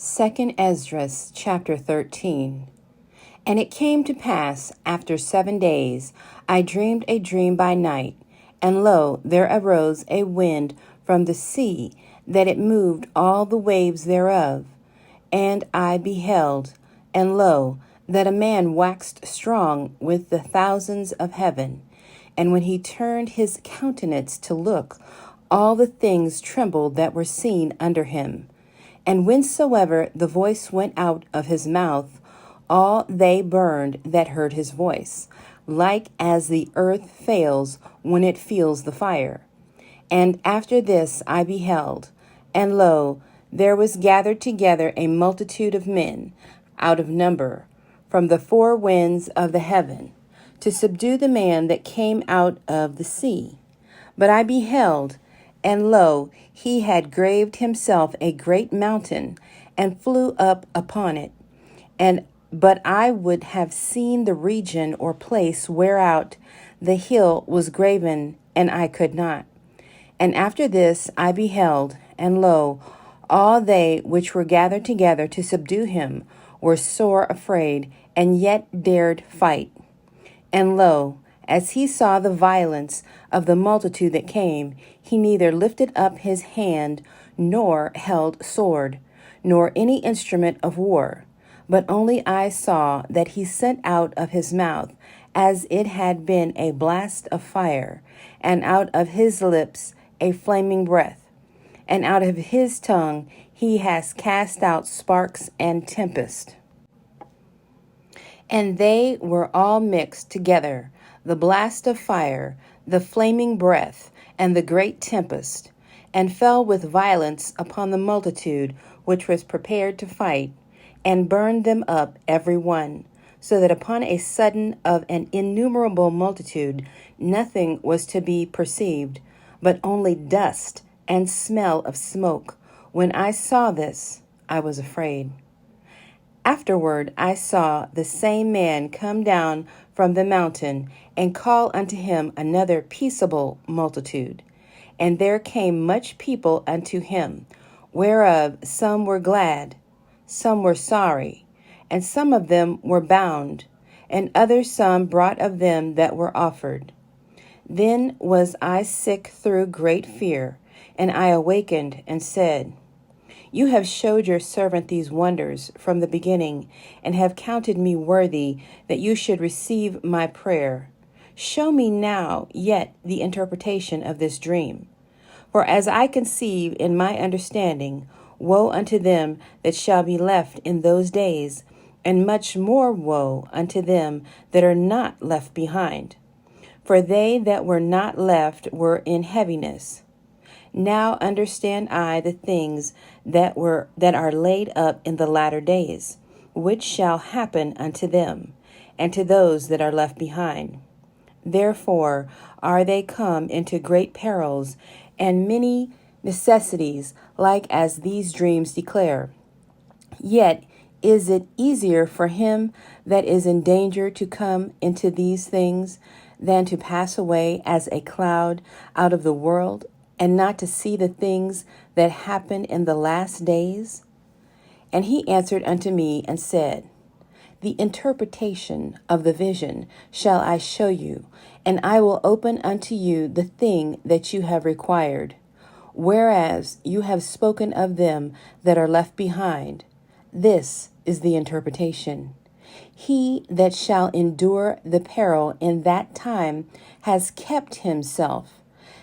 2 Esdras chapter 13. And it came to pass, after 7 days, I dreamed a dream by night, and lo, there arose a wind from the sea, that it moved all the waves thereof. And I beheld, and lo, that a man waxed strong with the thousands of heaven. And when he turned his countenance to look, all the things trembled that were seen under him. And whensoever the voice went out of his mouth, all they burned that heard his voice, like as the earth fails when it feels the fire. And after this I beheld, and lo, there was gathered together a multitude of men, out of number, from the four winds of the heaven, to subdue the man that came out of the sea. But I beheld, and lo, he had graved himself a great mountain, and flew up upon it. But I would have seen the region or place whereout the hill was graven, and I could not. And after this I beheld, and lo, all they which were gathered together to subdue him were sore afraid, and yet dared fight. And lo, as he saw the violence of the multitude that came, he neither lifted up his hand, nor held sword, nor any instrument of war. But only I saw that he sent out of his mouth, as it had been a blast of fire, and out of his lips a flaming breath. And out of his tongue he has cast out sparks and tempest. And they were all mixed together, the blast of fire, the flaming breath, and the great tempest, and fell with violence upon the multitude which was prepared to fight, and burned them up every one, so that upon a sudden of an innumerable multitude nothing was to be perceived, but only dust and smell of smoke. When I saw this, I was afraid. Afterward I saw the same man come down from the mountain, and call unto him another peaceable multitude. And there came much people unto him, whereof some were glad, some were sorry, and some of them were bound, and others some brought of them that were offered. Then was I sick through great fear, and I awakened and said, You have showed your servant these wonders from the beginning, and have counted me worthy that you should receive my prayer. Show me now yet the interpretation of this dream. For as I conceive in my understanding, woe unto them that shall be left in those days, and much more woe unto them that are not left behind. For they that were not left were in heaviness. Now understand I the things that are laid up in the latter days, which shall happen unto them, and to those that are left behind. Therefore are they come into great perils, and many necessities, like as these dreams declare. Yet is it easier for him that is in danger to come into these things, than to pass away as a cloud out of the world, and not to see the things that happen in the last days? And he answered unto me and said, The interpretation of the vision shall I show you, and I will open unto you the thing that you have required. Whereas you have spoken of them that are left behind, this is the interpretation. He that shall endure the peril in that time has kept himself.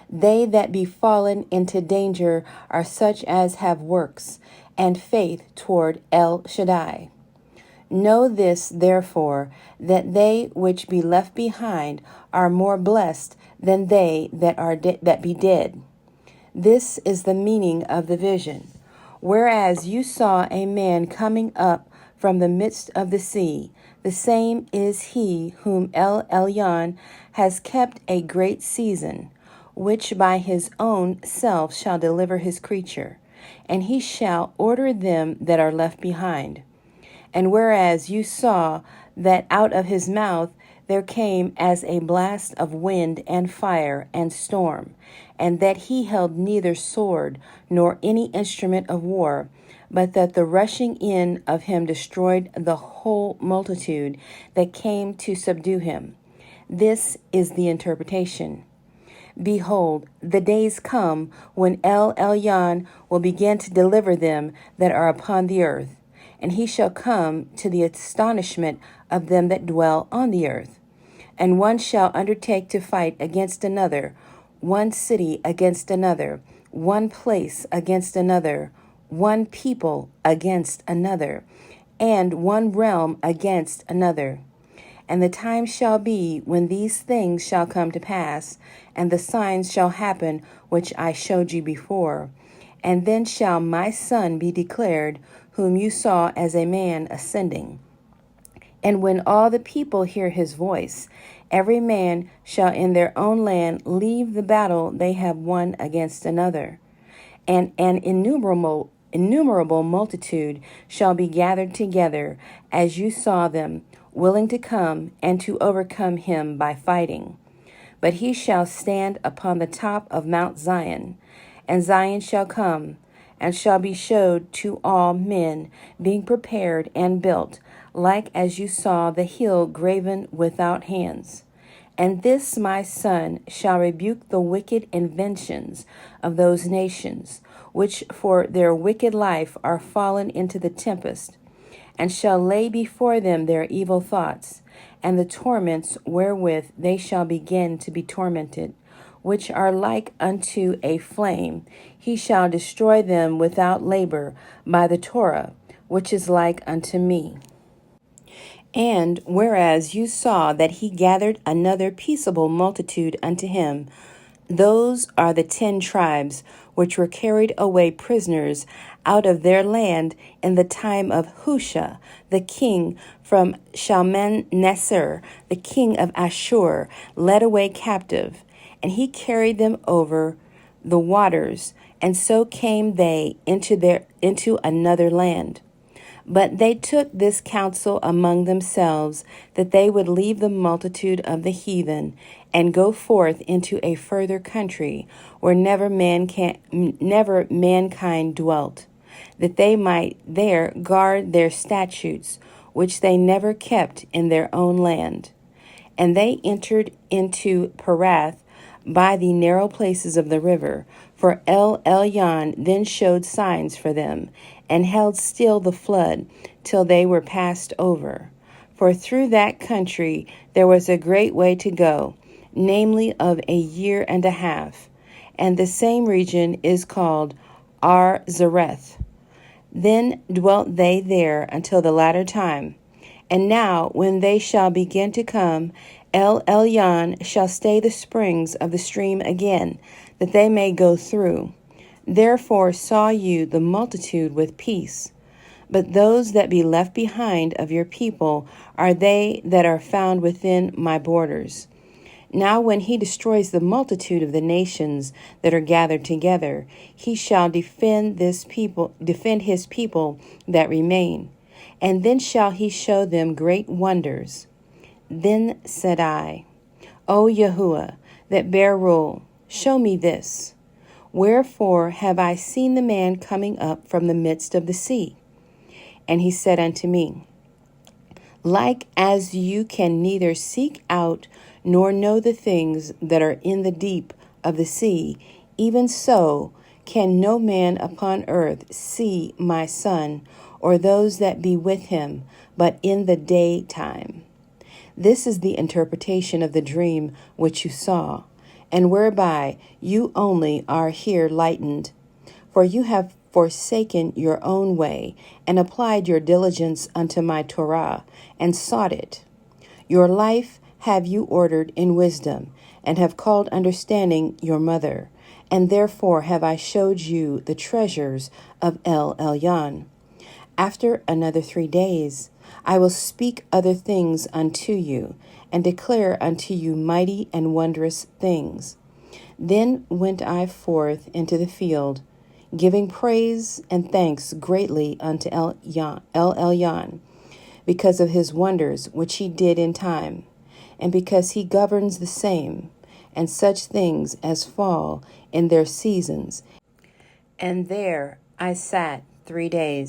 They that be fallen into danger are such as have works and faith toward El Shaddai. Know this, therefore, that they which be left behind are more blessed than they that be dead. This is the meaning of the vision. Whereas you saw a man coming up from the midst of the sea, the same is he whom El Elyon has kept a great season, which by his own self shall deliver his creature, and he shall order them that are left behind. And whereas you saw that out of his mouth there came as a blast of wind and fire and storm, and that he held neither sword nor any instrument of war, but that the rushing in of him destroyed the whole multitude that came to subdue him. This is the interpretation. Behold, the days come when El Elyon will begin to deliver them that are upon the earth, and he shall come to the astonishment of them that dwell on the earth. And one shall undertake to fight against another, one city against another, one place against another, one people against another, and one realm against another. And the time shall be when these things shall come to pass, and the signs shall happen which I showed you before. And then shall my Son be declared, whom you saw as a man ascending. And when all the people hear his voice, every man shall in their own land leave the battle they have won against another. And an innumerable multitude shall be gathered together, as you saw them, willing to come and to overcome him by fighting. But he shall stand upon the top of Mount Zion, and Zion shall come, and shall be showed to all men, being prepared and built, like as you saw the hill graven without hands. And this my Son shall rebuke the wicked inventions of those nations, which for their wicked life are fallen into the tempest, and shall lay before them their evil thoughts, and the torments wherewith they shall begin to be tormented, which are like unto a flame. He shall destroy them without labor by the Torah, which is like unto me. And whereas you saw that he gathered another peaceable multitude unto him, those are the 10 tribes which were carried away prisoners out of their land in the time of Husha, the king from Shalmaneser, the king of Ashur, led away captive. And he carried them over the waters, and so came they into another land. But they took this counsel among themselves, that they would leave the multitude of the heathen, and go forth into a further country, where never mankind dwelt, that they might there guard their statutes, which they never kept in their own land. And they entered into Perath by the narrow places of the river, for El Elyon then showed signs for them, and held still the flood till they were passed over. For through that country there was a great way to go, namely of a year and a half, and the same region is called Ar-Zareth. Then dwelt they there until the latter time. And now, when they shall begin to come, El Elyon shall stay the springs of the stream again, that they may go through. Therefore saw you the multitude with peace. But those that be left behind of your people are they that are found within my borders. Now when he destroys the multitude of the nations that are gathered together, he shall defend his people that remain. And then shall he show them great wonders. Then said I, O Yahuwah, that bear rule, show me this. Wherefore have I seen the man coming up from the midst of the sea? And he said unto me, like as you can neither seek out nor know the things that are in the deep of the sea, even so can no man upon earth see my Son, or those that be with him, but in the daytime. This is the interpretation of the dream which you saw, and whereby you only are here lightened. For you have forsaken your own way, and applied your diligence unto my Torah, and sought it. Your life have you ordered in wisdom, and have called understanding your mother, and therefore have I showed you the treasures of El Elyon. After another 3 days, I will speak other things unto you, and declare unto you mighty and wondrous things. Then went I forth into the field, giving praise and thanks greatly unto El Elyon, because of his wonders which he did in time, and because he governs the same, and such things as fall in their seasons. And there I sat 3 days.